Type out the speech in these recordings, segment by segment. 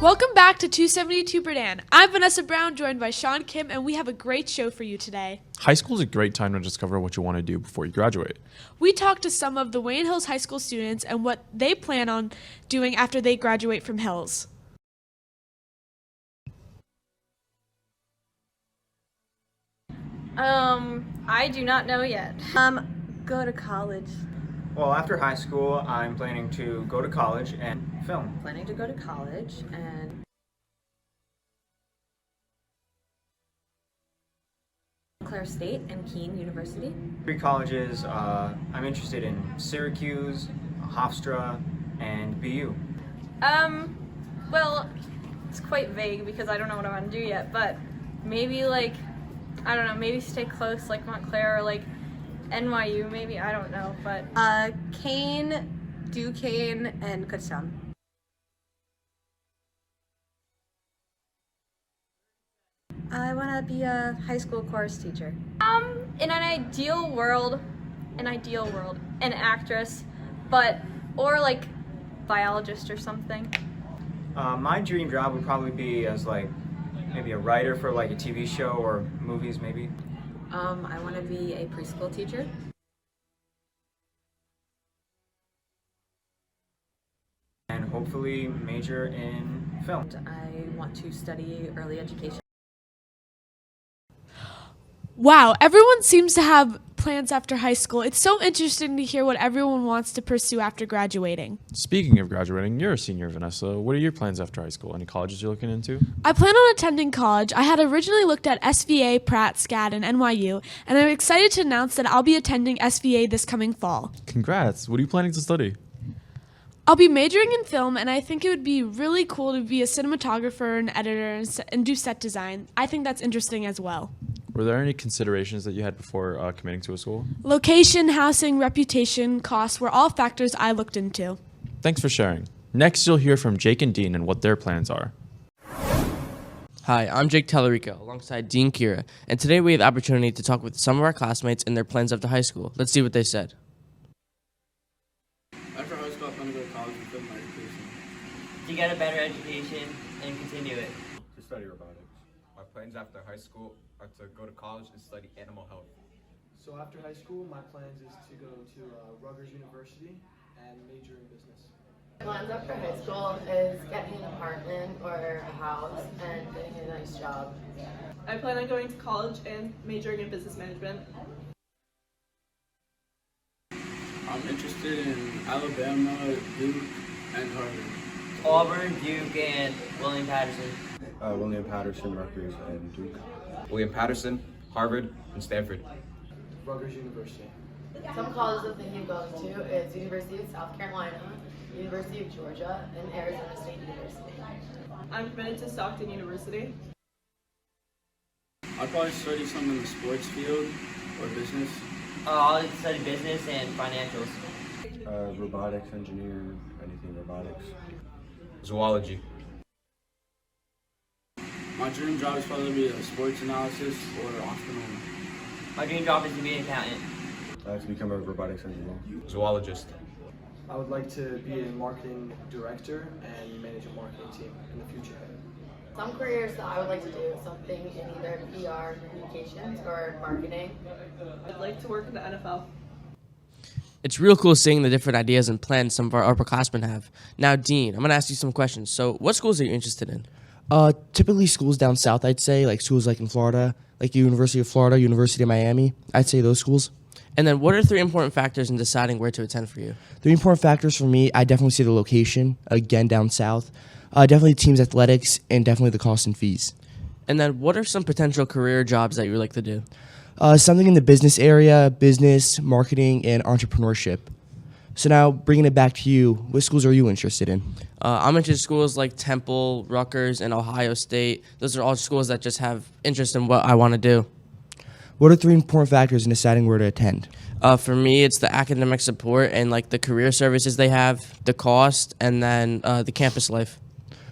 Welcome back to 272 Berdan. I'm Vanessa Brown, joined by Sean Kim, and we have a great show for you today. High school is a great time to discover what you want to do before you graduate. We talked to some of the Wayne Hills High School students and what they plan on doing after they graduate from Hills. I do not know yet. Go to college. Well, after high school, I'm planning to go to college and film. Planning to go to college and Clare State and Keene University. 3 colleges, I'm interested in Syracuse, Hofstra, and BU. Well, it's quite vague because I don't know what I want to do yet, but maybe I don't know, maybe stay close like Montclair or like NYU, maybe, I don't know, but Kane, Duquesne, and Kutztown. I want to be a high school chorus teacher. in an ideal world, an actress, or like biologist or something. My dream job would probably be as maybe a writer for a TV show or movies maybe. I want to be a preschool teacher. And hopefully major in film. I want to study early education. Wow, everyone seems to have plans after high school. It's so interesting to hear what everyone wants to pursue after graduating. Speaking of graduating, you're a senior, Vanessa. What are your plans after high school? Any colleges you're looking into? I plan on attending college. I had originally looked at SVA, Pratt, SCAD, and NYU, and I'm excited to announce that I'll be attending SVA this coming fall. Congrats. What are you planning to study? I'll be majoring in film, and I think it would be really cool to be a cinematographer, an editor, and do set design. I think that's interesting as well. Were there any considerations that you had before committing to a school? Location, housing, reputation, costs were all factors I looked into. Thanks for sharing. Next, you'll hear from Jake and Dean and what their plans are. Hi, I'm Jake Tallarico, alongside Dean Kira, and today we have the opportunity to talk with some of our classmates and their plans after high school. Let's see what they said. After high school, I plan to go to college and further my education. To get a better education and continue it. To study robotics. My plans after high school are to go to college and study animal health. So after high school, my plans is to go to Rutgers University and major in business. My plans after high school is getting an apartment or a house and getting a nice job. I plan on going to college and majoring in business management. I'm interested in Alabama, Duke, and Harvard. Auburn, Duke, and William Patterson. William Patterson, Rutgers, and Duke. William Patterson, Harvard, and Stanford. Rutgers University. Some colleges I'm thinking of going to is University of South Carolina, University of Georgia, and Arizona State University. I'm committed to Stockton University. I'd probably study something in the sports field or business. I'll study business and financials. Robotics engineer, anything robotics. Zoology. My dream job is probably to be a sports analysis or entrepreneur. My dream job is to be an accountant. To become a robotics engineer. Zoologist. I would like to be a marketing director and manage a marketing team in the future. Some careers that I would like to do something in either PR, communications, or marketing. I'd like to work in the NFL. It's real cool seeing the different ideas and plans some of our upperclassmen have. Now, Dean, I'm going to ask you some questions. So, what schools are you interested in? Typically schools down south, I'd say, like schools like in Florida, like the University of Florida, University of Miami. I'd say those schools. And then what are 3 important factors in deciding where to attend for you? 3 important factors for me, I definitely see the location, again, down south. Definitely team's athletics, and definitely the cost and fees. And then what are some potential career jobs that you would like to do? Something in the business area, business, marketing, and entrepreneurship. So now, bringing it back to you, what schools are you interested in? I'm interested in schools like Temple, Rutgers, and Ohio State. Those are all schools that just have interest in what I want to do. What are 3 important factors in deciding where to attend? For me, it's the academic support and like the career services they have, the cost, and then the campus life.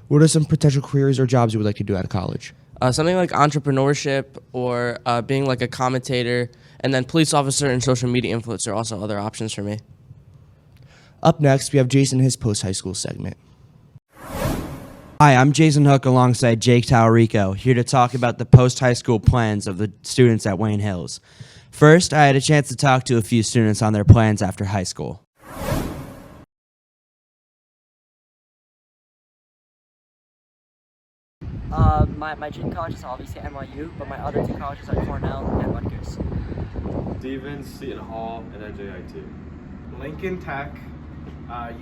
What are some potential careers or jobs you would like to do out of college? Something like entrepreneurship or being like a commentator, and then police officer and social media influencer are also other options for me. Up next, we have Jason in his post-high school segment. Hi, I'm Jason Hook alongside Jake Talarico, here to talk about the post-high school plans of the students at Wayne Hills. First, I had a chance to talk to a few students on their plans after high school. My dream college is obviously NYU, but my other two colleges are Cornell and Rutgers. Stevens, Seton Hall, and NJIT. Lincoln Tech,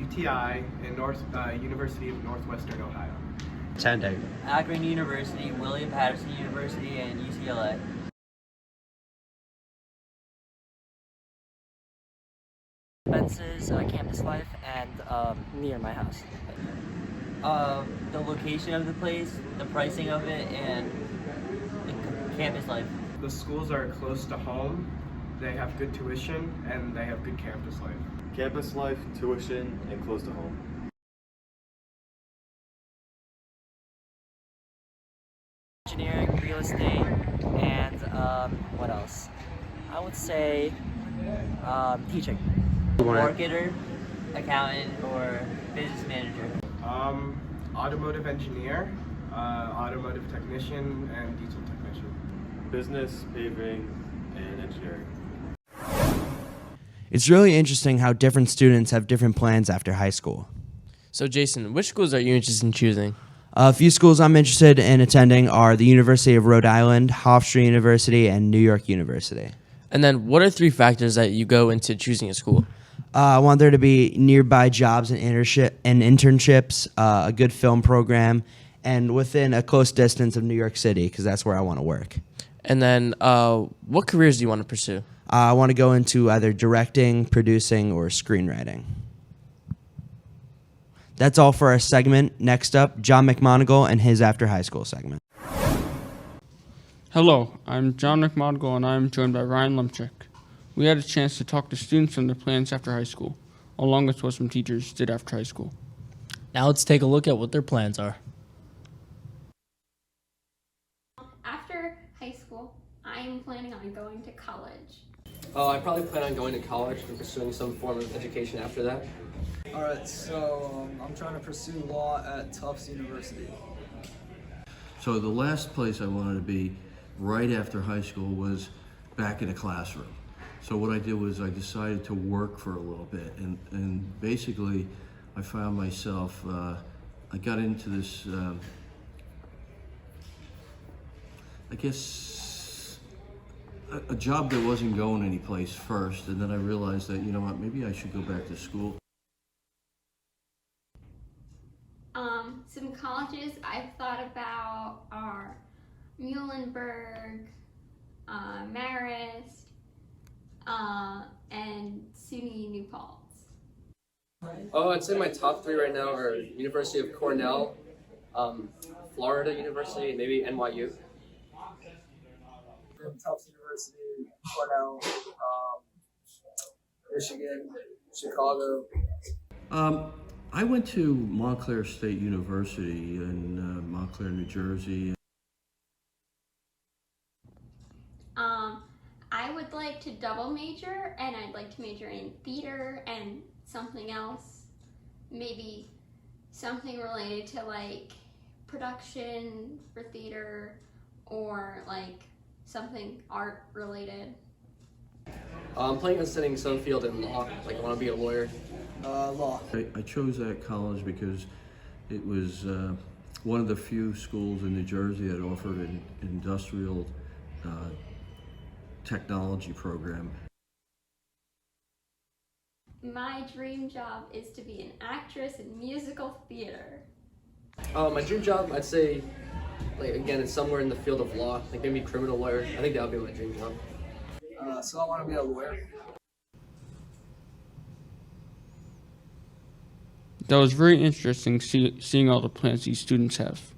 UTI, and University of Northwestern Ohio. Attending. Akron University, William Patterson University, and UCLA. Expenses, campus life, and near my house. The location of the place, the pricing of it, and the campus life. The schools are close to home, they have good tuition, and they have good campus life. Campus life, tuition, and close to home. Engineering, real estate, and what else? I would say teaching. Marketer, accountant, or business manager. Automotive engineer, automotive technician, and diesel technician. Business, paving, and engineering. It's really interesting how different students have different plans after high school. So, Jason, which schools are you interested in choosing? A few schools I'm interested in attending are the University of Rhode Island, Hofstra University, and New York University. And then, what are 3 factors that you go into choosing a school? I want there to be nearby jobs and internships, a good film program, and within a close distance of New York City, because that's where I want to work. And then, what careers do you want to pursue? I want to go into either directing, producing, or screenwriting. That's all for our segment. Next up, John McMonigal and his After High School segment. Hello, I'm John McMonigal, and I'm joined by Ryan Lemchick. We had a chance to talk to students on their plans after high school, along with what some teachers did after high school. Now let's take a look at what their plans are. After high school, I'm planning on going to college. I probably plan on going to college and pursuing some form of education after that. Alright, so I'm trying to pursue law at Tufts University. So the last place I wanted to be right after high school was back in a classroom. So what I did was I decided to work for a little bit, and basically I found myself, I got into this, I guess, a job that wasn't going anyplace first, and then I realized that, you know what, maybe I should go back to school. Some colleges I've thought about are Muhlenberg, Marist, and SUNY New Paltz. I'd say my top 3 right now are University of Cornell, Florida University, and maybe NYU. Tufts University, Cornell, Michigan, Chicago. I went to Montclair State University in Montclair, New Jersey. I would like to double major, and I'd like to major in theater and something else. Maybe something related to like production for theater, or like something art related. I'm planning on studying some field in law, like I want to be a lawyer. Law. I chose that college because it was one of the few schools in New Jersey that offered an industrial technology program. My dream job is to be an actress in musical theater. My dream job, I'd say, like again, it's somewhere in the field of law, like maybe criminal lawyer. I think that would be my dream job. So I want to be a lawyer. That was very interesting seeing all the plans these students have.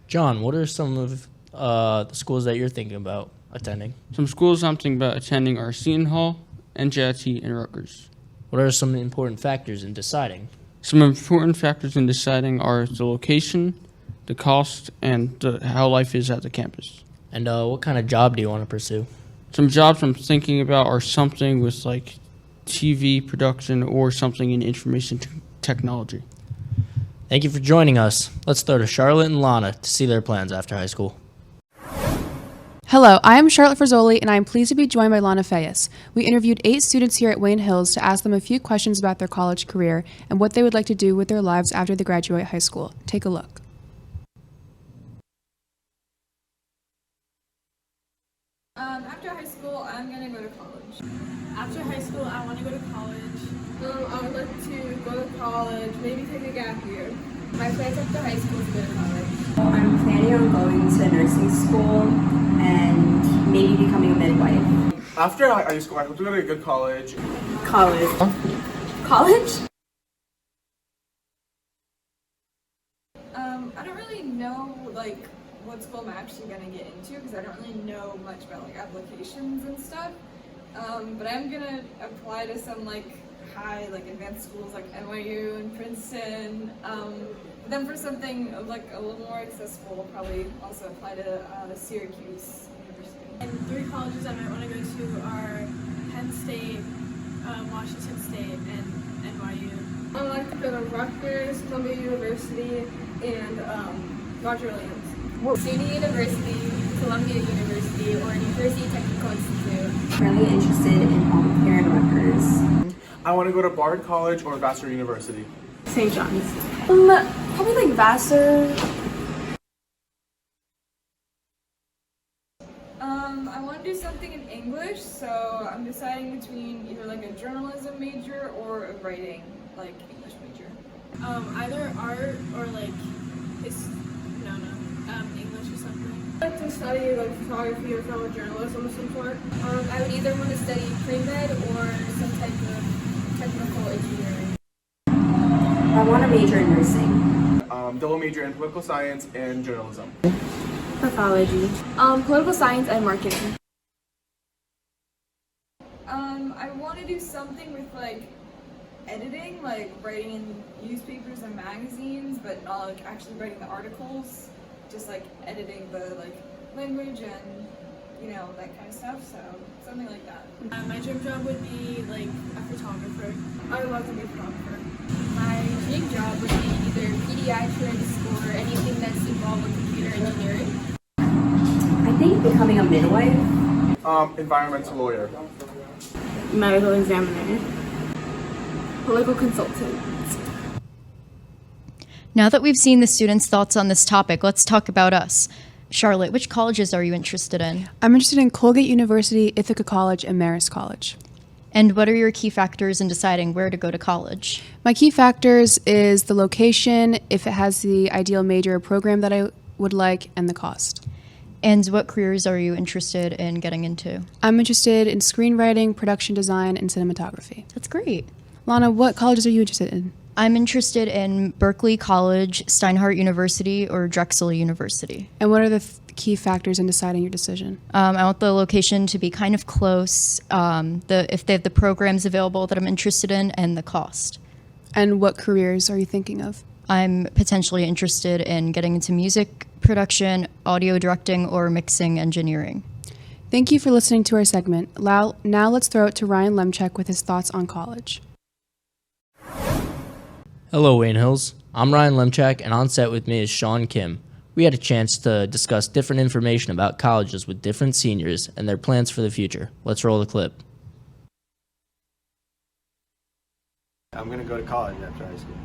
John, what are some of the schools that you're thinking about attending? Some schools I'm thinking about attending are Seton Hall, NJIT, and Rutgers. What are some important factors in deciding? Some important factors in deciding are the location, the cost, and how life is at the campus. And what kind of job do you want to pursue? Some jobs I'm thinking about are something with like TV production or something in information technology. Thank you for joining us. Let's throw to Charlotte and Lana to see their plans after high school. Hello, I am Charlotte Frisoli, and I am pleased to be joined by Lana Fayes. We interviewed 8 students here at Wayne Hills to ask them a few questions about their college career and what they would like to do with their lives after they graduate high school. Take a look. After high school, I'm gonna go to college. After high school, I want to go to college. I would like to go to college, maybe take a gap year. My plans after high school is to go to college. I'm planning on going to nursing school and maybe becoming a midwife. After high school, I hope to go to a good college. College. I don't really know what school I'm actually gonna get into because I don't really know much about applications and stuff. But I'm gonna apply to some high advanced schools like NYU and Princeton. But then for something a little more accessible, I'll probably also apply to Syracuse University. And 3 colleges I might want to go to are Penn State, Washington State, and NYU. I would like to go to Rutgers, Columbia University, and Roger Williams. SUNY University, Columbia University, or New Jersey Technical Institute. Currently interested in home care and Rutgers. I want to go to Bard College or Vassar University. St. John's. Probably Vassar. I want to do something in English, so I'm deciding between either a journalism major or a writing English major. Either art or English or something. I'd like to study photography or photojournalism of some sort. I would either want to study pre-med or some type of technical engineering. I want to major in nursing. Double major in political science and journalism. Pathology. Political science and marketing. I want to do something with editing, writing in newspapers and magazines, but not actually writing the articles, just editing the language and that kind of stuff. So something like that. My dream job would be a photographer. I would love to be a photographer. My dream job would be either pediatrics or anything that's involved with computer engineering. I think becoming a midwife. Environmental lawyer. Medical examiner. Political consultant. Now that we've seen the students' thoughts on this topic, let's talk about us. Charlotte, which colleges are you interested in? I'm interested in Colgate University, Ithaca College, and Marist College. And what are your key factors in deciding where to go to college? My key factors is the location, if it has the ideal major or program that I would like, and the cost. And what careers are you interested in getting into? I'm interested in screenwriting, production design, and cinematography. That's great. Lana, what colleges are you interested in? I'm interested in Berkeley College, Steinhardt University, or Drexel University. And what are the key factors in deciding your decision? I want the location to be kind of close, if they have the programs available that I'm interested in, and the cost. And what careers are you thinking of? I'm potentially interested in getting into music production, audio directing, or mixing engineering. Thank you for listening to our segment. Now let's throw it to Ryan Lemchek with his thoughts on college. Hello, Wayne Hills. I'm Ryan Lemchak, and on set with me is Sean Kim. We had a chance to discuss different information about colleges with different seniors and their plans for the future. Let's roll the clip. I'm going to go to college after high school.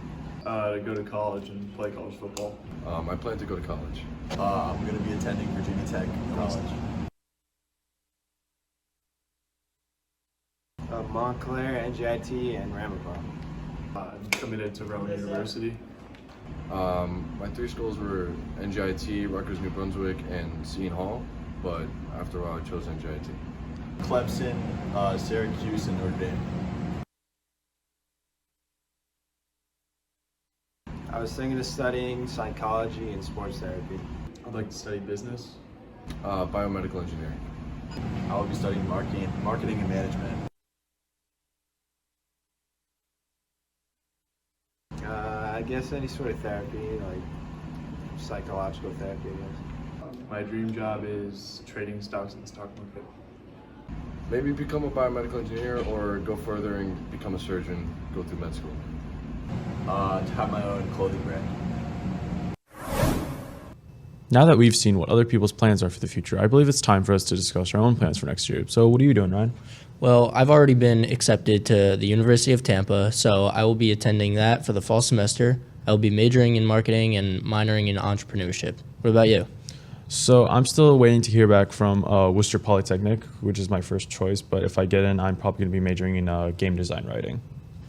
To go to college and play college football. I plan to go to college. I'm going to be attending Virginia Tech College. Montclair, NJIT, and Ramapo. I'm committed to Rowan University. My 3 schools were NJIT, Rutgers, New Brunswick, and Seton Hall, but after a while I chose NJIT. Clemson, Syracuse, and Notre Dame. I was thinking of studying psychology and sports therapy. I'd like to study business. Biomedical engineering. I will be studying marketing and management. I guess any sort of therapy, like psychological therapy, I guess. My dream job is trading stocks in the stock market. Maybe become a biomedical engineer or go further and become a surgeon, go through med school. To have my own clothing brand. Now that we've seen what other people's plans are for the future, I believe it's time for us to discuss our own plans for next year. So what are you doing, Ryan? Well, I've already been accepted to the University of Tampa, so I will be attending that for the fall semester. I will be majoring in marketing and minoring in entrepreneurship. What about you? So I'm still waiting to hear back from Worcester Polytechnic, which is my first choice. But if I get in, I'm probably going to be majoring in game design writing.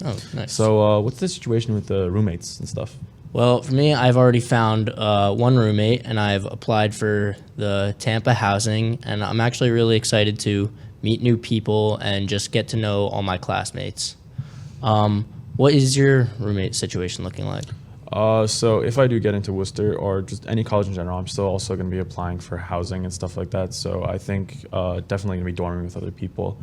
Oh, nice. So what's the situation with the roommates and stuff? Well, for me, I've already found one roommate, and I've applied for the Tampa housing, and I'm actually really excited to meet new people and just get to know all my classmates. What is your roommate situation looking like? So if I do get into Worcester or just any college in general, I'm still also going to be applying for housing and stuff like that. So I think definitely going to be dorming with other people.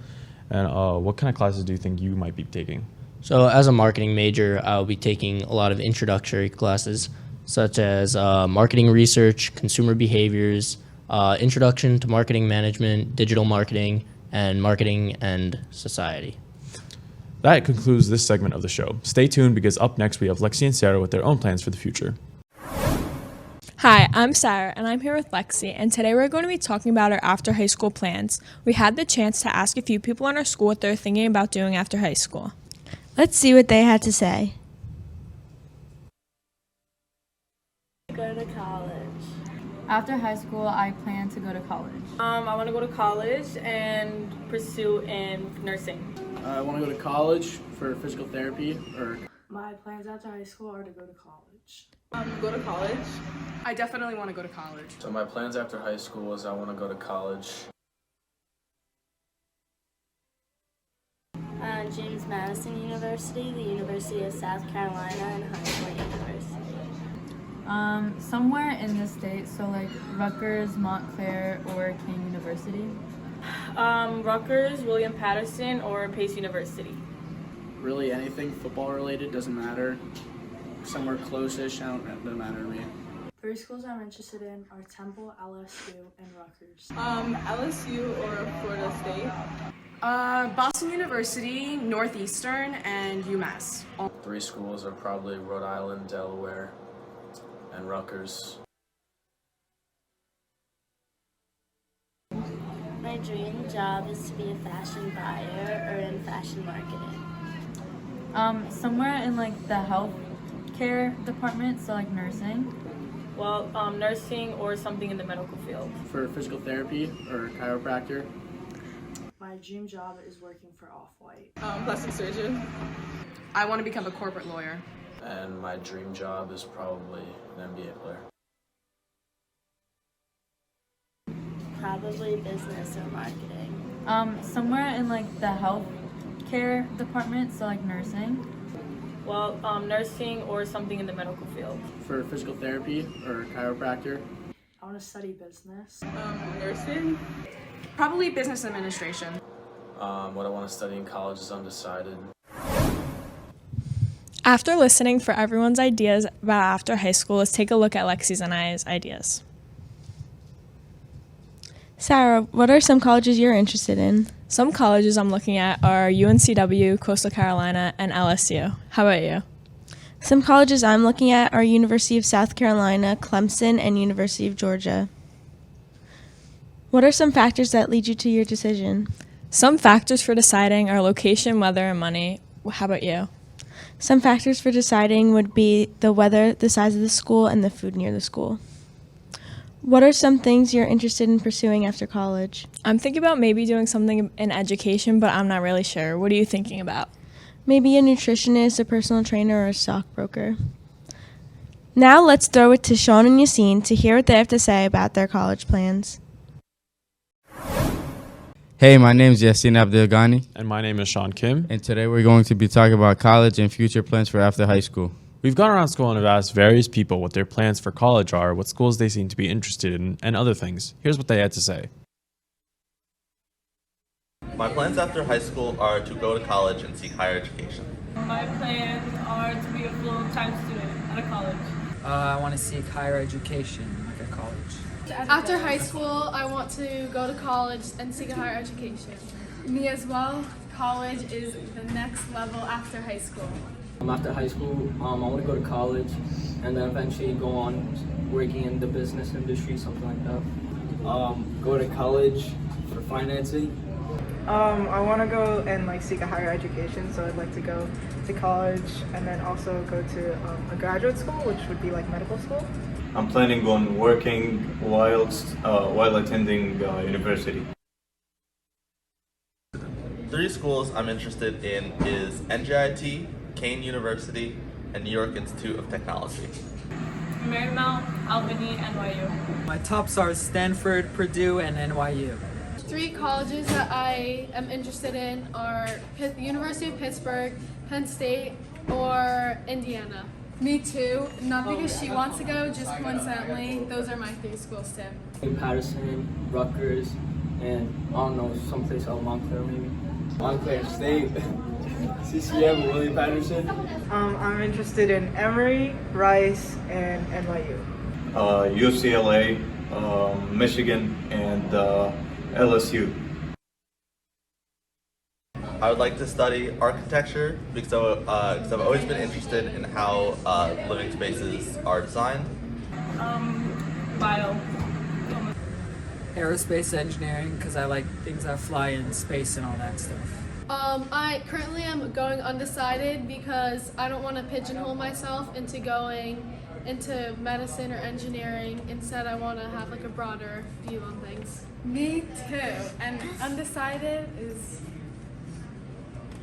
And what kind of classes do you think you might be taking? So as a marketing major, I'll be taking a lot of introductory classes, such as marketing research, consumer behaviors, introduction to marketing management, digital marketing, and marketing and society. That concludes this segment of the show. Stay tuned because up next we have Lexi and Sarah with their own plans for the future. Hi, I'm Sarah, and I'm here with Lexi, and today we're going to be talking about our after high school plans. We had the chance to ask a few people in our school what they're thinking about doing after high school. Let's see what they had to say. Go to college. After high school, I plan to go to college. I want to go to college and pursue in nursing. I want to go to college for physical therapy or... My plans after high school are to go to college. Go to college. I definitely want to go to college. So my plans after high school is I want to go to college. James Madison University, the University of South Carolina, and Huntsville University. Somewhere in the state, so like Rutgers, Montclair, or King University. Rutgers, William Patterson, or Pace University. Really anything football related, doesn't matter. Somewhere close-ish, doesn't matter to me. 3 schools I'm interested in are Temple, LSU, and Rutgers. LSU or Florida State. Boston University, Northeastern, and UMass. 3 schools are probably Rhode Island, Delaware, and Rutgers. My dream job is to be a fashion buyer or in fashion marketing. Somewhere in like the health care department, so like nursing. Well, nursing or something in the medical field. For physical therapy or chiropractor. My dream job is working for Off-White. Plastic surgeon. I want to become a corporate lawyer. And my dream job is probably an NBA player. Probably business or marketing. Somewhere in like the health care department, so like nursing. Well, nursing or something in the medical field. For physical therapy or chiropractor. I want to study business. Nursing. Probably business administration. What I want to study in college is undecided. After listening for everyone's ideas about after high school, let's take a look at Lexi's and I's ideas. Sarah, what are some colleges you're interested in? Some colleges I'm looking at are UNCW, Coastal Carolina, and LSU. How about you? Some colleges I'm looking at are University of South Carolina, Clemson, and University of Georgia. What are some factors that lead you to your decision? Some factors for deciding are location, weather, and money. How about you? Some factors for deciding would be the weather, the size of the school, and the food near the school. What are some things you're interested in pursuing after college? I'm thinking about maybe doing something in education, but I'm not really sure. What are you thinking about? Maybe a nutritionist, a personal trainer, or a stockbroker. Now let's throw it to Sean and Yassine to hear what they have to say about their college plans. Hey, my name is Yassine Abdelghani. And my name is Sean Kim. And today we're going to be talking about college and future plans for after high school. We've gone around school and have asked various people what their plans for college are, what schools they seem to be interested in, and other things. Here's what they had to say. My plans after high school are to go to college and seek higher education. My plans are to be a full-time student at a college. I want to seek higher education, like a college. After high school, I want to go to college and seek a higher education. Me as well. College is the next level after high school. After high school, I want to go to college and then eventually go on working in the business industry, something like that. Go to college for financing. I want to go and seek a higher education, so I'd like to go to college and then also go to a graduate school, which would be medical school. I'm planning on working while attending university. 3 schools I'm interested in is NJIT, Kane University, and New York Institute of Technology. Marymount, Albany, NYU. My tops are Stanford, Purdue, and NYU. 3 colleges that I am interested in are University of Pittsburgh, Penn State, or Indiana. Me too. Not because she wants to go, just coincidentally, those are my 3 schools too. Patterson, Rutgers, and I don't know, someplace else, Montclair maybe. Montclair State, CCM, Willie Patterson. I'm interested in Emory, Rice, and NYU. UCLA, Michigan, and LSU. I would like to study architecture because I've always been interested in how living spaces are designed. Bio. Aerospace engineering, because I like things that fly in space and all that stuff. I currently am going undecided because I don't want to pigeonhole myself into going into medicine or engineering. Instead, I want to have a broader view on things. Me too. And undecided is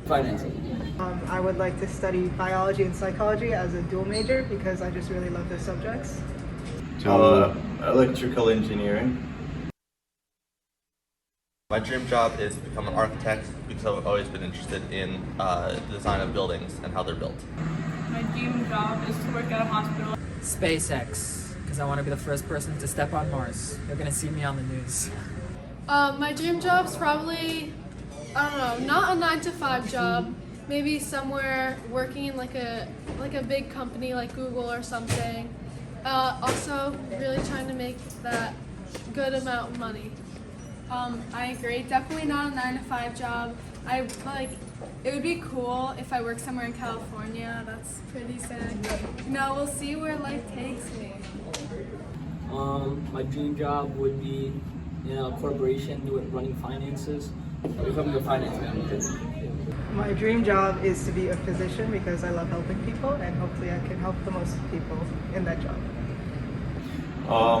Financing. I would like to study biology and psychology as a dual major because I just really love those subjects. Electrical engineering. My dream job is to become an architect because I've always been interested in the design of buildings and how they're built. My dream job is to work at a hospital. SpaceX, because I want to be the first person to step on Mars. You're going to see me on the news. my dream job's probably, I don't know, not a 9-to-5 job. Maybe somewhere working in like a big company like Google or something. Also, really trying to make that good amount of money. I agree. Definitely not a 9-to-5 job. It would be cool if I worked somewhere in California. That's pretty sick. No, we'll see where life takes me. My dream job would be in a corporation running finances, becoming a finance manager. My dream job is to be a physician because I love helping people and hopefully I can help the most people in that job.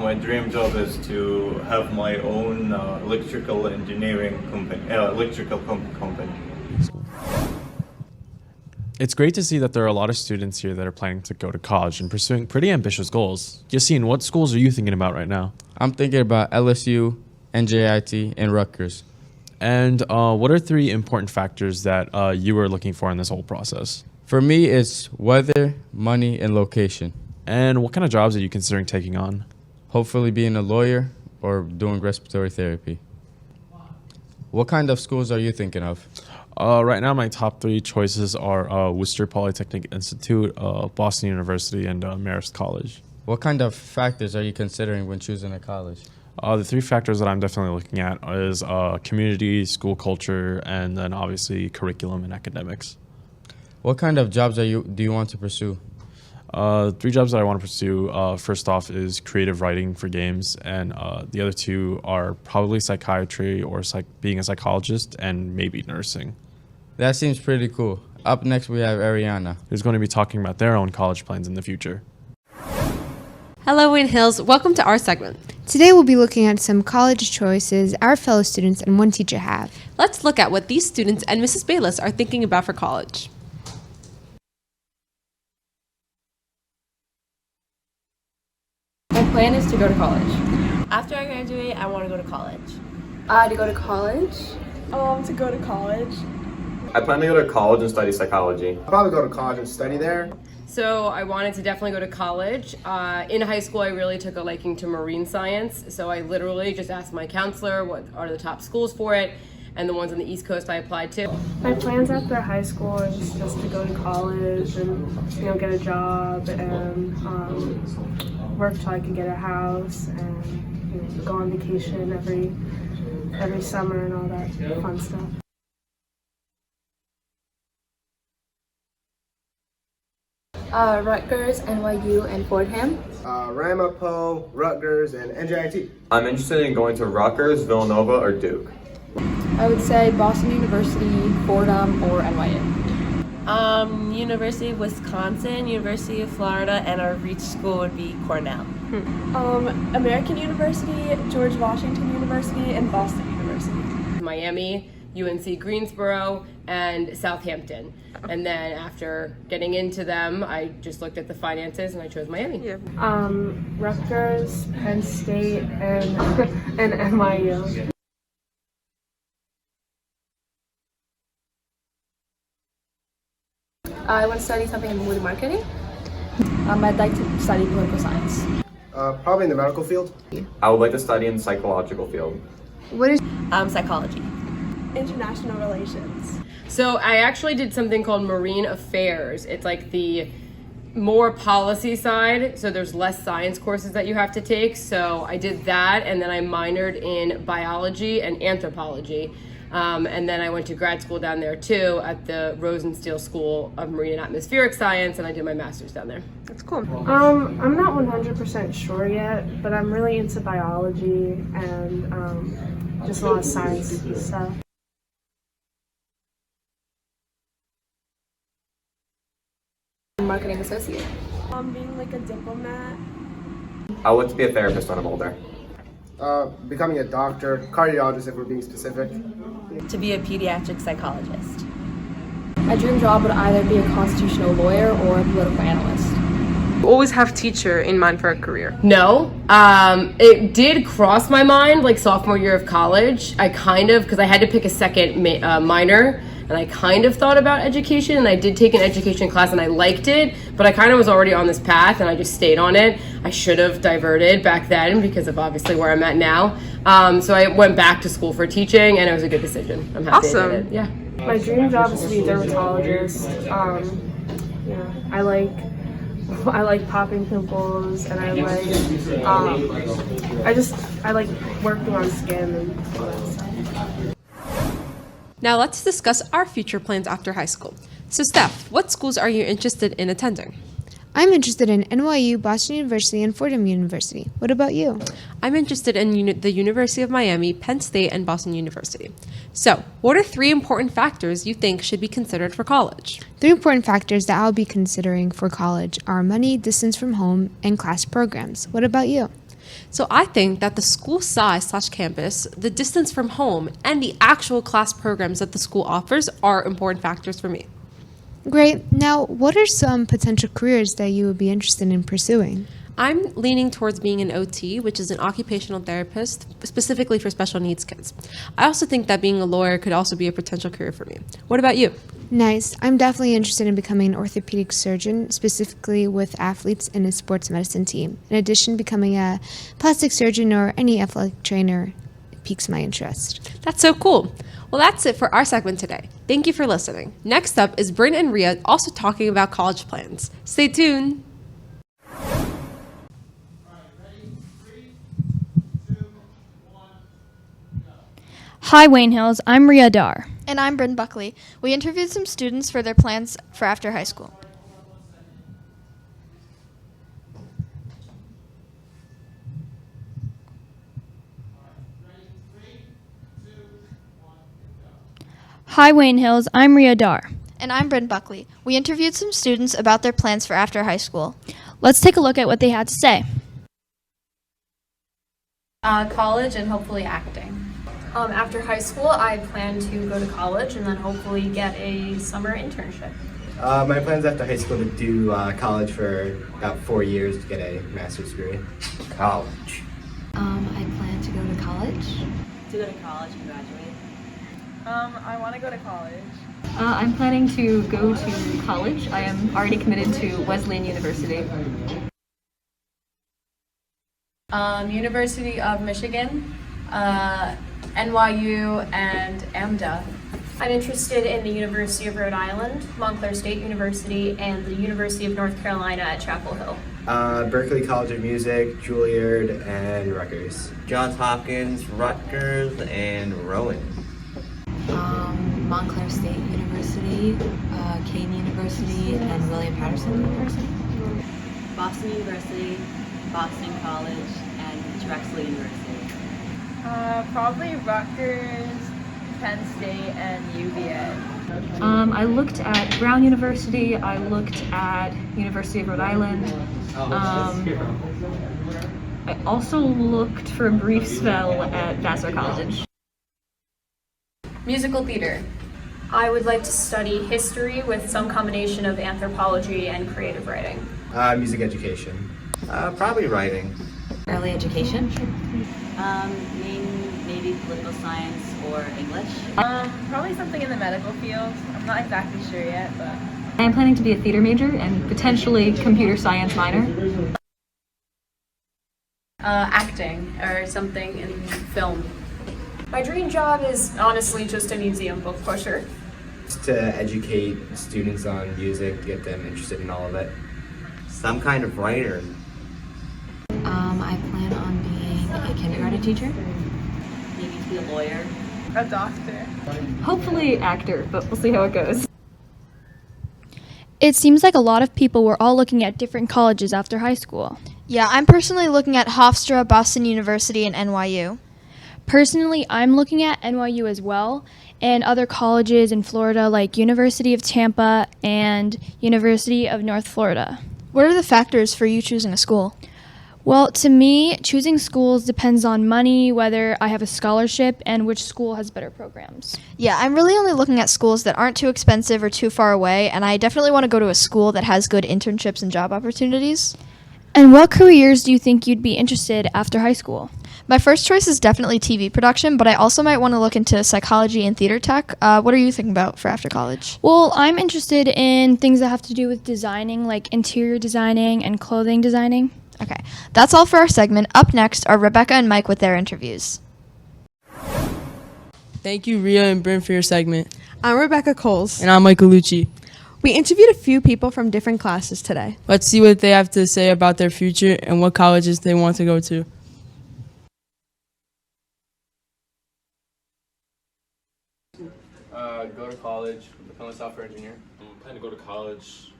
My dream job is to have my own electrical engineering company, company. It's great to see that there are a lot of students here that are planning to go to college and pursuing pretty ambitious goals. Yassine, what schools are you thinking about right now? I'm thinking about LSU, NJIT, and Rutgers. And what are 3 important factors that you were looking for in this whole process? For me, it's weather, money, and location. And what kind of jobs are you considering taking on? Hopefully being a lawyer or doing respiratory therapy. What kind of schools are you thinking of? Right now, my top 3 choices are Worcester Polytechnic Institute, Boston University, and Marist College. What kind of factors are you considering when choosing a college? The 3 factors that I'm definitely looking at is community, school culture, and then obviously curriculum and academics. What kind of jobs do you want to pursue? 3 jobs that I want to pursue, first off is creative writing for games, and the other 2 are probably psychiatry or being a psychologist and maybe nursing. That seems pretty cool. Up next we have Ariana, who's going to be talking about their own college plans in the future. Hello, Wayne Hills. Welcome to our segment. Today we'll be looking at some college choices our fellow students and one teacher have. Let's look at what these students and Mrs. Bayless are thinking about for college. My plan is to go to college. After I graduate, I want to go to college. To go to college. To go to college. I plan to go to college and study psychology. I'll probably go to college and study there. So I wanted to definitely go to college. In high school, I really took a liking to marine science. So I literally just asked my counselor what are the top schools for it, and the ones on the East Coast I applied to. My plans after high school is just to go to college and get a job and work till I can get a house and go on vacation every summer and all that fun stuff. Rutgers, NYU, and Fordham. Ramapo, Rutgers, and NJIT. I'm interested in going to Rutgers, Villanova, or Duke. I would say Boston University, Fordham, or NYU. University of Wisconsin, University of Florida, and our reach school would be Cornell. American University, George Washington University, and Boston University. Miami, UNC Greensboro, and Southampton. And then after getting into them, I just looked at the finances and I chose Miami. Rutgers, Penn State, and NYU. I want to study something with marketing. I'd like to study political science. Probably in the medical field. I would like to study in the psychological field. What is Psychology. International relations. So I actually did something called Marine Affairs. It's like the more policy side, so there's less science courses that you have to take. So I did that, and then I minored in biology and anthropology. And then I went to grad school down there too at the Rosenstiel School of Marine and Atmospheric Science, and I did my master's down there. That's cool. I'm not 100% sure yet, but I'm really into biology and just a lot of science stuff. Marketing associate. Being like a diplomat. I would like to be a therapist when I'm older. Becoming a doctor, cardiologist if we're being specific. To be a pediatric psychologist. My dream job would either be a constitutional lawyer or a political analyst. Always have teacher in mind for a career. No, it did cross my mind like sophomore year of college. I kind of, because I had to pick a second minor, and I kind of thought about education, and I did take an education class and I liked it, but I kind of was already on this path and I just stayed on it. I should have diverted back then because of obviously where I'm at now. So I went back to school for teaching and it was a good decision. I'm happy I did it. Yeah. My dream job is to be a dermatologist. I like popping pimples, and I like working on skin and all that stuff. Now let's discuss our future plans after high school. So Steph, what schools are you interested in attending? I'm interested in NYU, Boston University, and Fordham University. What about you? I'm interested in the University of Miami, Penn State, and Boston University. So, what are 3 important factors you think should be considered for college? 3 important factors that I'll be considering for college are money, distance from home, and class programs. What about you? So I think that the school size / campus, the distance from home, and the actual class programs that the school offers are important factors for me. Great. Now, what are some potential careers that you would be interested in pursuing? I'm leaning towards being an OT, which is an occupational therapist, specifically for special needs kids. I also think that being a lawyer could also be a potential career for me. What about you? Nice. I'm definitely interested in becoming an orthopedic surgeon, specifically with athletes in a sports medicine team. In addition, becoming a plastic surgeon or any athletic trainer piques my interest. That's so cool. Well, that's it for our segment today. Thank you for listening. Next up is Bryn and Rhea also talking about college plans. Stay tuned. Hi, Wayne Hills. I'm Rhea Dar. And I'm Bryn Buckley. We interviewed some students for their plans for after high school. Hi, Wayne Hills. I'm Rhea Dar. And I'm Bryn Buckley. We interviewed some students about their plans for after high school. Let's take a look at what they had to say. College and hopefully acting. After high school, I plan to go to college and then hopefully get a summer internship. My plans after high school to do college for about 4 years to get a master's degree. College. I plan to go to college. To go to college and graduate. I want to go to college. I'm planning to go to college. I am already committed to Wesleyan University. University of Michigan, NYU, and AMDA. I'm interested in the University of Rhode Island, Montclair State University, and the University of North Carolina at Chapel Hill. Berkeley College of Music, Juilliard, and Rutgers. Johns Hopkins, Rutgers, and Rowan. Montclair State University, Kean University, and William Patterson University. Boston University, Boston College, and Drexel University. Probably Rutgers, Penn State, and UVA. I looked at Brown University. I looked at University of Rhode Island. I also looked for a brief spell at Vassar College. Musical theater. I would like to study history with some combination of anthropology and creative writing. Music education. Probably writing. Early education. Maybe political science or English. Probably something in the medical field. I'm not exactly sure yet, but. I am planning to be a theater major and potentially computer science minor. Acting or something in film. My dream job is honestly just a museum book pusher. Just to educate students on music, to get them interested in all of it. Some kind of writer. I plan on being a kindergarten teacher. Maybe to be a lawyer. A doctor. Hopefully actor, but we'll see how it goes. It seems like a lot of people were all looking at different colleges after high school. Yeah, I'm personally looking at Hofstra, Boston University, and NYU. Personally, I'm looking at NYU as well, and other colleges in Florida like University of Tampa and University of North Florida. What are the factors for you choosing a school? Well, to me, choosing schools depends on money, whether I have a scholarship, and which school has better programs. Yeah, I'm really only looking at schools that aren't too expensive or too far away, and I definitely want to go to a school that has good internships and job opportunities. And what careers do you think you'd be interested after high school? My first choice is definitely TV production, but I also might want to look into psychology and theater tech. What are you thinking about for after college? Well, I'm interested in things that have to do with designing, like interior designing and clothing designing. Okay, that's all for our segment. Up next are Rebecca and Mike with their interviews. Thank you, Ria and Bryn, for your segment. I'm Rebecca Coles. And I'm Michael Lucci. We interviewed a few people from different classes today. Let's see what they have to say about their future and what colleges they want to go to. Go to college, become a software engineer. I'm planning to go to college,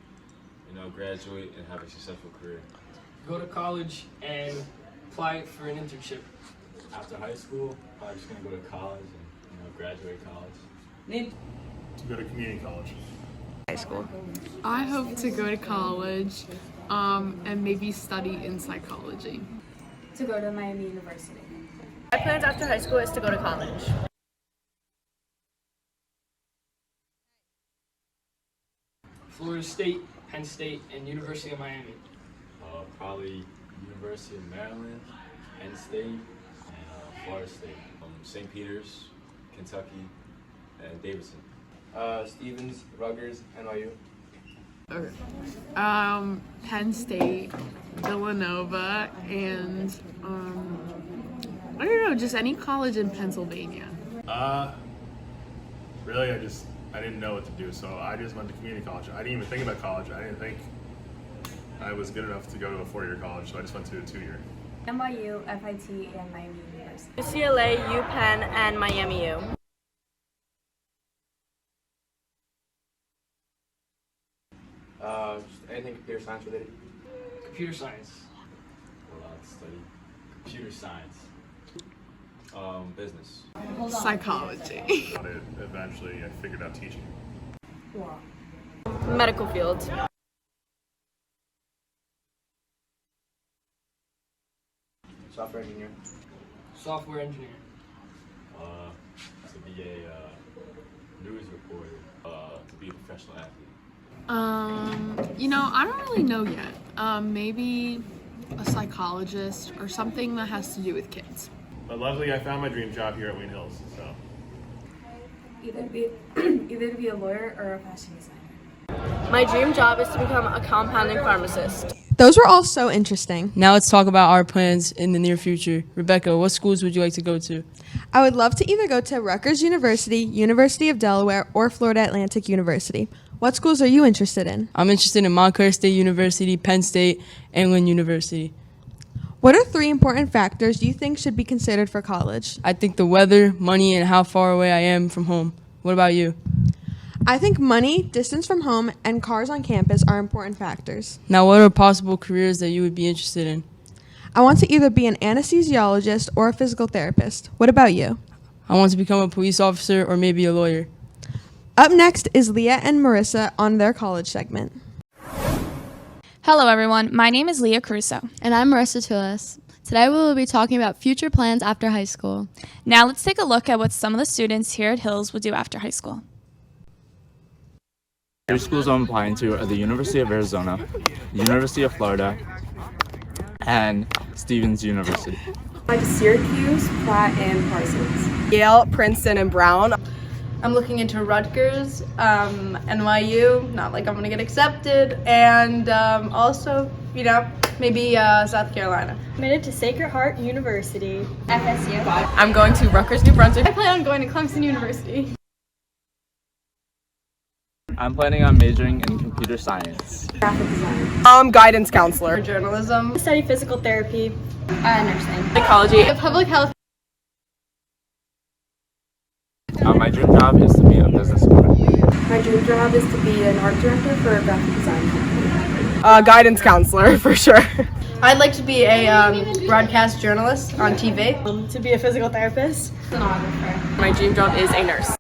graduate and have a successful career. Go to college and apply for an internship. After high school, I'm just gonna go to college and graduate college. Name. To go to community college. High school. I hope to go to college and maybe study in psychology. To go to Miami University. My plans after high school is to go to college. Florida State, Penn State, and University of Miami. Probably University of Maryland, Penn State, and Florida State. St. Peter's, Kentucky, and Davidson. Stevens, Rutgers, NYU. Okay. Penn State, Villanova, and I don't know, just any college in Pennsylvania. Really, I didn't know what to do, so I just went to community college. I didn't even think about college. I didn't think I was good enough to go to a 4-year college, so I just went to a 2-year. NYU, FIT, and Miami University. UCLA, UPenn, and Miami U. Just anything computer science related. Computer science. Well, I'd study computer science. Business. Psychology. Eventually, I figured out teaching. Medical field. Software engineer. Software engineer. To be a news reporter. To be a professional athlete. I don't really know yet. Maybe a psychologist or something that has to do with kids. But luckily, I found my dream job here at Wayne Hills, so. Either to be a lawyer or a fashion designer. My dream job is to become a compounding pharmacist. Those were all so interesting. Now let's talk about our plans in the near future. Rebecca, what schools would you like to go to? I would love to either go to Rutgers University, University of Delaware, or Florida Atlantic University. What schools are you interested in? I'm interested in Montclair State University, Penn State, and Lynn University. What are 3 important factors you think should be considered for college? I think the weather, money, and how far away I am from home. What about you? I think money, distance from home, and cars on campus are important factors. Now, what are possible careers that you would be interested in? I want to either be an anesthesiologist or a physical therapist. What about you? I want to become a police officer or maybe a lawyer. Up next is Leah and Marissa on their college segment. Hello, everyone. My name is Leah Caruso. And I'm Marissa Tulis. Today we will be talking about future plans after high school. Now let's take a look at what some of the students here at Hills will do after high school. The schools I'm applying to are the University of Arizona, the University of Florida, and Stevens University. Syracuse, Pratt, and Parsons. Yale, Princeton, and Brown. I'm looking into Rutgers, NYU, not like I'm gonna get accepted, and also, maybe South Carolina. Committed to Sacred Heart University. FSU. I'm going to Rutgers, New Brunswick. I plan on going to Clemson University. I'm planning on majoring in computer science. Graphic design. Guidance counselor. Journalism. Study physical therapy. Nursing. Psychology. Public health. My dream job is to be a business owner. My dream job is to be an art director for a graphic design company. Guidance counselor, for sure. I'd like to be a broadcast journalist on TV. To be a physical therapist. Stenographer. My dream job is a nurse.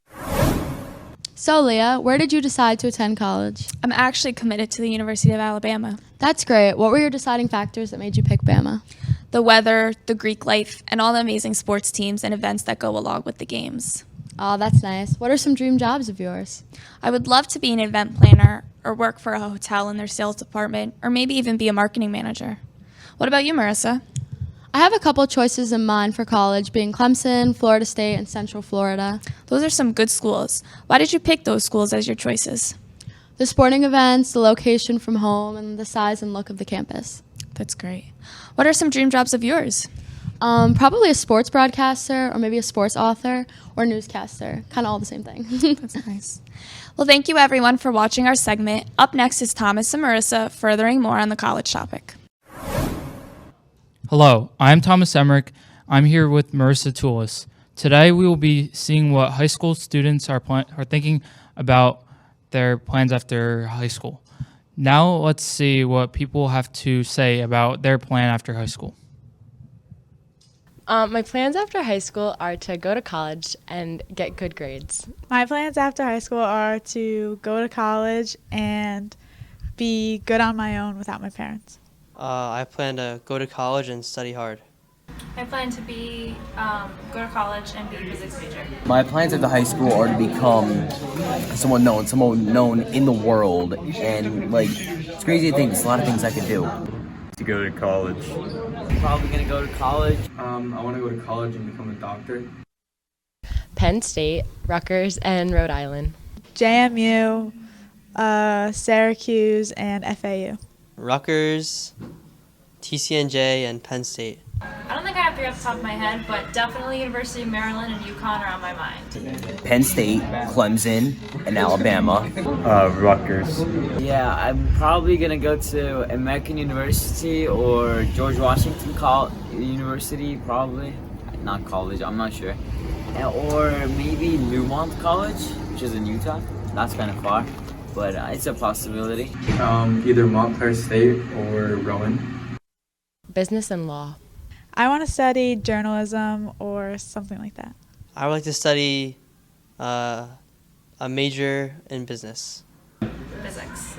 So, Leah, where did you decide to attend college? I'm actually committed to the University of Alabama. That's great. What were your deciding factors that made you pick Bama? The weather, the Greek life, and all the amazing sports teams and events that go along with the games. Oh, that's nice. What are some dream jobs of yours? I would love to be an event planner or work for a hotel in their sales department or maybe even be a marketing manager. What about you, Marissa? I have a couple choices in mind for college, being Clemson, Florida State, and Central Florida. Those are some good schools. Why did you pick those schools as your choices? The sporting events, the location from home, and the size and look of the campus. That's great. What are some dream jobs of yours? Probably a sports broadcaster or maybe a sports author or newscaster. Kind of all the same thing. That's nice. Well, thank you everyone for watching our segment. Up next is Thomas and Marissa furthering more on the college topic. Hello, I'm Thomas Emmerich. I'm here with Marissa Tulis. Today we will be seeing what high school students are thinking about their plans after high school. Now let's see what people have to say about their plan after high school. My plans after high school are to go to college and get good grades. My plans after high school are to go to college and be good on my own without my parents. I plan to go to college and study hard. I plan to be go to college and be a physics major. My plans after high school are to become someone known in the world, and it's crazy to think there's a lot of things I could do. To go to college. Probably gonna go to college. I want to go to college and become a doctor. Penn State, Rutgers, and Rhode Island. JMU, Syracuse, and FAU. Rutgers, TCNJ, and Penn State. I don't think I have three off the top of my head, but definitely University of Maryland and UConn are on my mind. Penn State, Clemson, and Alabama. Rutgers. Yeah, I'm probably gonna go to American University or George Washington University, probably. Not college, I'm not sure. Or maybe Newmont College, which is in Utah. That's kind of far, but it's a possibility. Either Montclair State or Rowan. Business and law. I want to study journalism or something like that. I would like to study a major in business. Physics.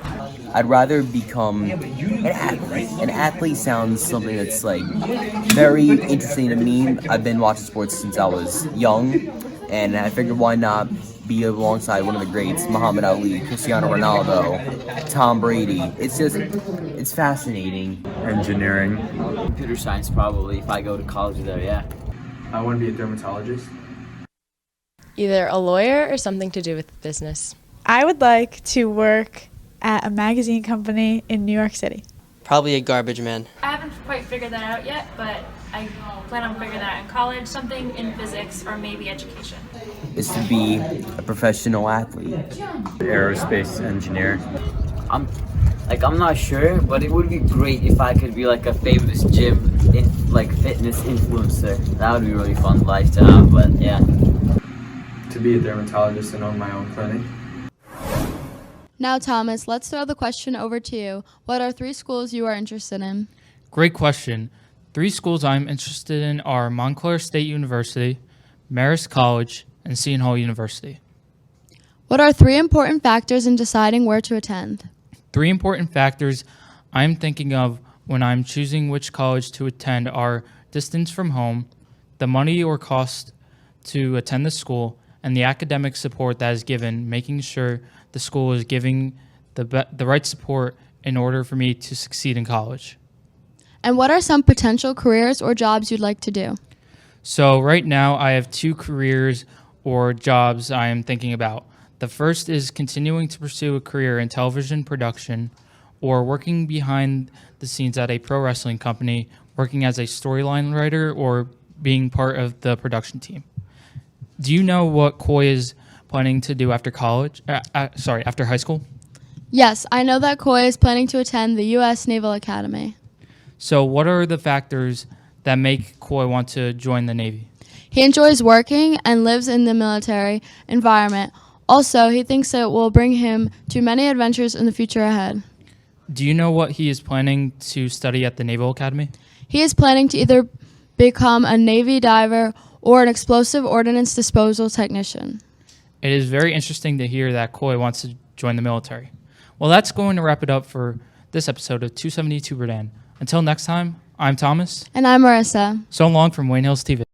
I'd rather become an athlete. An athlete sounds something that's very interesting to me. I've been watching sports since I was young, and I figured why not be alongside one of the greats, Muhammad Ali, Cristiano Ronaldo, Tom Brady. It's fascinating. Engineering. Computer science, probably, if I go to college there, yeah. I want to be a dermatologist. Either a lawyer or something to do with business. I would like to work at a magazine company in New York City. Probably a garbage man. I haven't quite figured that out yet, but I plan on figuring that out in college, something in physics or maybe education. Is to be a professional athlete. Aerospace engineer. I'm not sure, but it would be great if I could be a famous gym fitness influencer. That would be a really fun life to have, but yeah. to be a dermatologist and own my own clinic. Now, Thomas, let's throw the question over to you. What are 3 schools you are interested in? Great question. 3 schools I'm interested in are Montclair State University, Marist College, and Seton Hall University. What are 3 important factors in deciding where to attend? 3 important factors I'm thinking of when I'm choosing which college to attend are distance from home, the money or cost to attend the school, and the academic support that is given, making sure the school is giving the right support in order for me to succeed in college. And what are some potential careers or jobs you'd like to do? So right now I have 2 careers or jobs I am thinking about. The first is continuing to pursue a career in television production or working behind the scenes at a pro wrestling company, working as a storyline writer or being part of the production team. Do you know what Coy is planning to do after after high school? Yes, I know that Coy is planning to attend the U.S. Naval Academy. So what are the factors that make Coy want to join the Navy? He enjoys working and lives in the military environment. Also, he thinks it will bring him to many adventures in the future ahead. Do you know what he is planning to study at the Naval Academy? He is planning to either become a Navy diver or an explosive ordnance disposal technician. It is very interesting to hear that Coy wants to join the military. Well, that's going to wrap it up for this episode of 272 Berdan. Until next time, I'm Thomas. And I'm Marissa. So long from Wayne Hills TV.